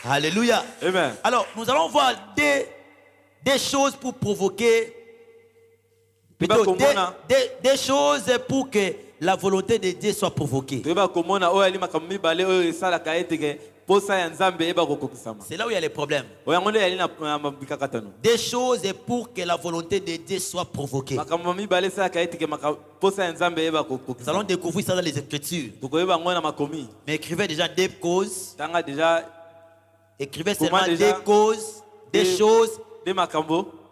Alléluia. Amen. Alors, nous allons voir des choses pour provoquer, plutôt des choses pour que la volonté de Dieu soit provoquée. C'est là où il y a les problèmes. Des choses pour que la volonté de Dieu soit provoquée. Nous allons découvrir ça dans les Écritures. Mais écrivez déjà des causes. Écrivez seulement des causes, des choses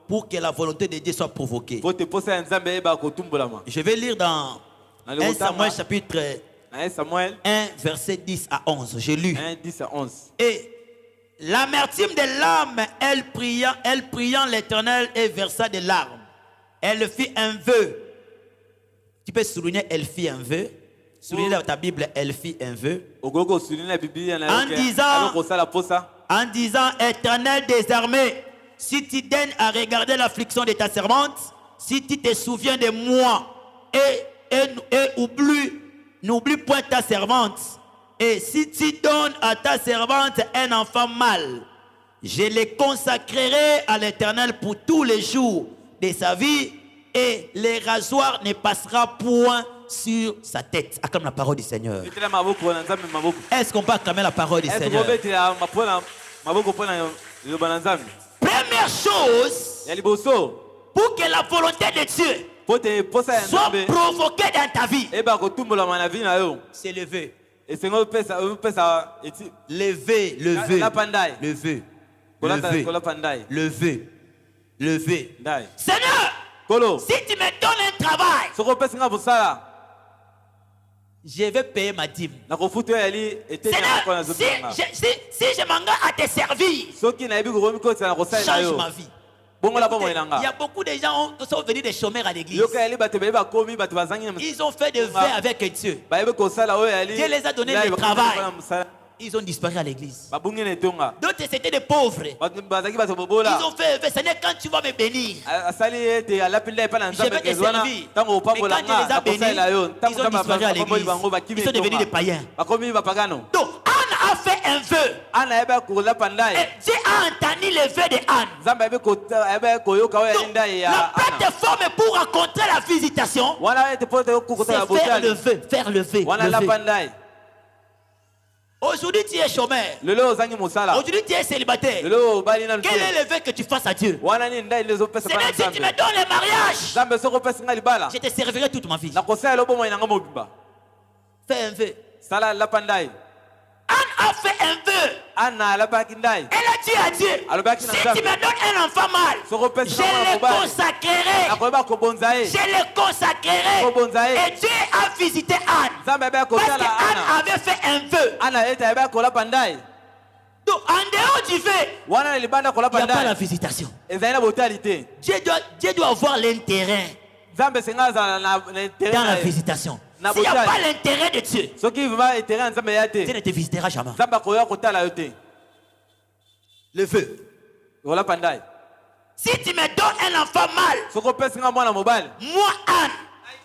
pour que la volonté de Dieu soit provoquée. Je vais lire dans 1 Samuel chapitre 1, verset 10 à 11. J'ai lu. 1, 10 à 11. Et l'amertume de l'âme, elle priant l'Éternel et versa des larmes. Elle fit un vœu. Tu peux souligner, elle fit un vœu. Souligner dans ta Bible, elle fit un vœu. En disant, Éternel des armées, si tu daignes à regarder l'affliction de ta servante, si tu te souviens de moi et n'oublie point ta servante, et si tu donnes à ta servante un enfant mâle, je le consacrerai à l'Éternel pour tous les jours de sa vie, et le rasoir ne passera point sur sa tête. Acclame la parole du Seigneur. Est-ce qu'on peut acclamer la parole du Seigneur? Première chose, pour que la volonté de Dieu soit provoquée dans ta vie, c'est le vœu. Le vœu. Seigneur, si tu me donnes un travail, je vais payer ma dîme. Seigneur, si je m'engage à te servir, change ma vie. Il y a beaucoup de gens qui sont venus des chômeurs à l'église. Ils ont fait des vœux avec Dieu. Dieu les a donné le travail. Ils ont disparu à l'église. D'autres c'était des pauvres. Ils ont fait, Seigneur, quand tu vas me bénir, je vais te servir. Mais quand Dieu les a bénis, ils ont disparu à l'église. Ils sont devenus des païens. Donc, Anne a fait un vœu. Et Dieu a entendu le vœu de Anne. Donc, la plateforme pour rencontrer la visitation, c'est faire le vœu. Aujourd'hui tu es chômeur. Aujourd'hui tu es célibataire. Quel est le vœu que tu fasses à Dieu? Seigneur, si tu me donnes le mariage, je te servirai toute ma vie. Fais un vœu. Anne a fait un vœu. Elle a dit à Dieu, si tu me donnes un enfant mâle, je le consacrerai. Et Dieu a visité Anne. Parce qu'Anne avait fait un vœu. Donc en dehors du vœu, il n'y a pas la visitation. Dieu doit avoir l'intérêt dans la visitation. S'il n'y a pas l'intérêt de Dieu, Dieu ne te visitera jamais. Le vœu. Si tu me donnes un enfant mâle, moi Anne,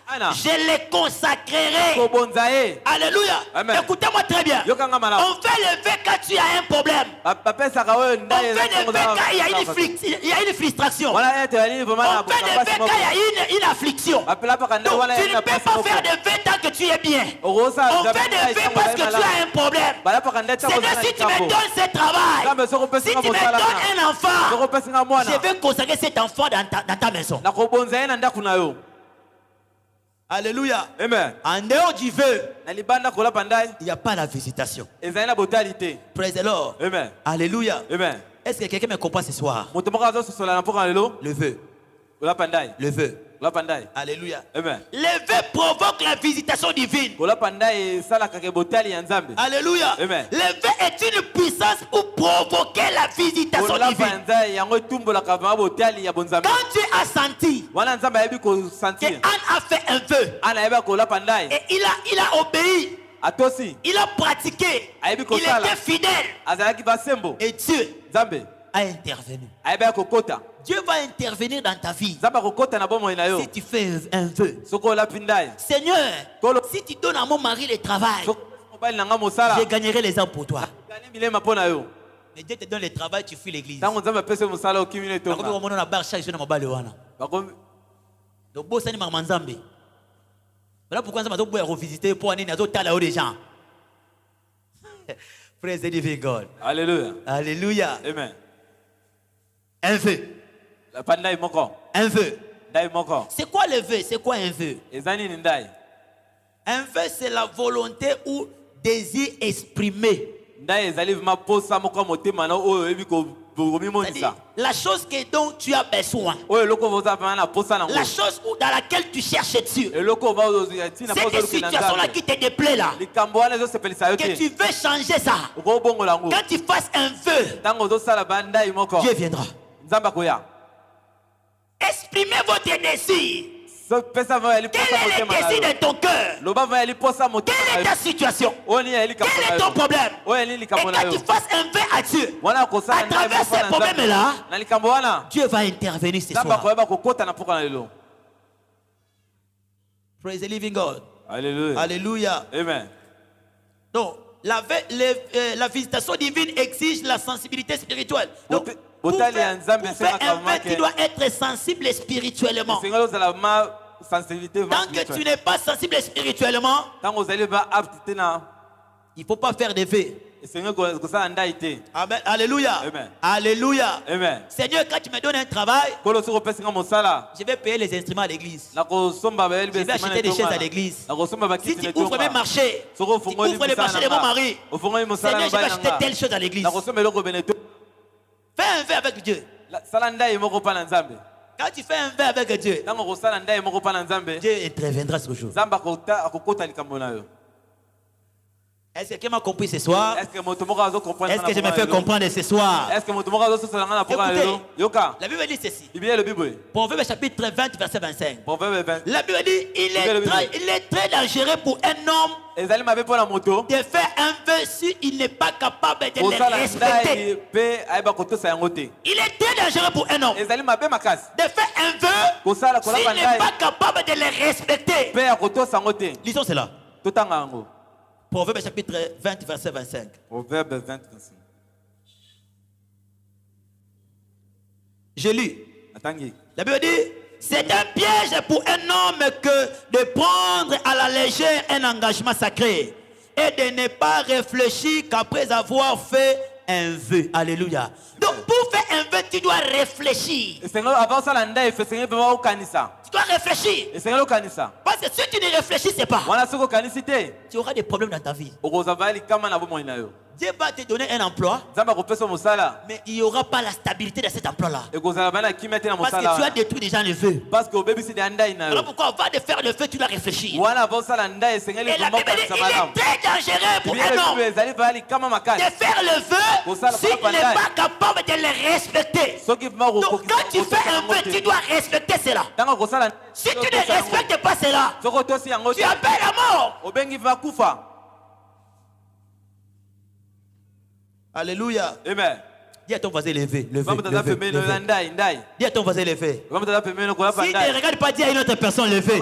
je le consacrerai. Alléluia. Écoutez-moi très bien. On fait le vœu quand tu as un problème. On fait le vœu quand il y a une frustration. On fait le vœu quand il y a une affliction. Donc tu ne peux pas faire de vœu tant que tu es bien. On fait des vœux parce que tu as un problème. Seigneur, si tu me donnes ce travail, si tu me donnes un enfant, je vais consacrer cet enfant dans ta maison. Alléluia. Amen. En dehors du vœu, il n'y a pas la visitation. Praise the Lord. Amen. Alléluia. Amen. Est-ce que quelqu'un me comprend ce soir? Le vœu. Le vœu. Alléluia. Amen. Le vœu provoque la visitation divine. Alléluia. Amen. Le vœu est une puissance pour provoquer la visitation divine. Quand Dieu a senti que Anne a fait un vœu et il a obéi, il a pratiqué, il était fidèle, et Dieu a intervenu. Dieu va intervenir dans ta vie si tu fais un vœu. Seigneur, si tu donnes à mon mari le travail, je gagnerai les âmes pour toi. Mais Dieu te donne le travail, tu fuis l'église. Tango nzambe apesa musala okimi ne tonga. Bakomi komona na bar chaque jour na mobali wana. Bakomi. Donc bossa ni mama nzambe. Voilà pourquoi nzambe azo boya revisiter pour ani nazo tala o des gens. Praise the living God. Alléluia. Alléluia. Amen. Un vœu. La panda est moko. Un vœu. Dai moko. C'est quoi le vœu? C'est quoi un vœu? Ezani ni ndai. Un vœu, c'est la volonté ou désir exprimé. Ndai ezali vma posa moko motema na oyo ebi ko bomi monisa. La chose dont tu as besoin. Oyo loko voza pa na posa na. La chose dans laquelle tu cherches Dieu. Et loko va tina posa. Cette situation là qui te déplaît là. Likambo wana zo sepelisa yo te. Que tu veux changer ça. Ko bongo lango. Quand tu fasses un vœu, tango zo sala banda imoko. Dieu viendra. Nzamba koya. Exprimez votre désir. Quel est le désir de ton cœur? Quelle est ta situation? Quel est ton problème? Et quand tu fasses un vœu à Dieu, à travers ces problèmes-là, Dieu va intervenir ce soir. Praise the living God. Alléluia. Alléluia. Amen. Donc, la visitation divine exige la sensibilité spirituelle. Donc, pour faire un vœu, tu dois être sensible spirituellement. Tant que tu n'es pas sensible spirituellement, il ne faut pas faire des vœux. Amen. Alléluia. Amen. Alléluia. Amen. Seigneur, quand tu me donnes un travail, je vais payer les instruments à l'église. Je vais acheter des chaises à l'église. Si tu ouvres mes marchés, tu ouvres les marchés de mon mari, Seigneur, je vais acheter telle chose à l'église. Fais un vœu avec Dieu. Quand tu fais un vœu avec Dieu, Dieu interviendra sur le jour. Est-ce que quelqu'un m'a compris ce soir? Est-ce que je me fais comprendre ce soir? Écoutez, la Bible dit ceci. Proverbe chapitre 20, verset 25. La Bible dit il est très dangereux pour un homme de faire un vœu s'il n'est pas capable de le respecter. Il est très dangereux pour un homme de faire un vœu s'il n'est pas capable de le respecter. Lisons cela. Proverbe chapitre 20, verset 25. Proverbe 20, verset 25. Je lis. La Bible dit, c'est un piège pour un homme que de prendre à la légère un engagement sacré et de ne pas réfléchir qu'après avoir fait un vœu. Alléluia. Donc pour faire un vœu, tu dois réfléchir. Tu dois réfléchir. Parce que si tu ne réfléchis pas, tu auras des problèmes dans ta vie. Dieu va te donner un emploi, mais il n'y aura pas la stabilité de cet emploi-là. Parce que tu as détruit déjà le vœu. Alors pourquoi avant de faire le vœu, tu dois réfléchir. Et la Bible dit, il est très dangereux pour un homme de faire le vœu s'il n'est pas capable de le respecter. Donc quand tu fais un vœu, tu dois respecter cela. Si tu ne respectes pas cela, tu appelles la mort. Alléluia. Amen. Dis à ton voisin levé. Dis à ton voisin levé. Si tu ne regardes pas, dis à une autre personne levé.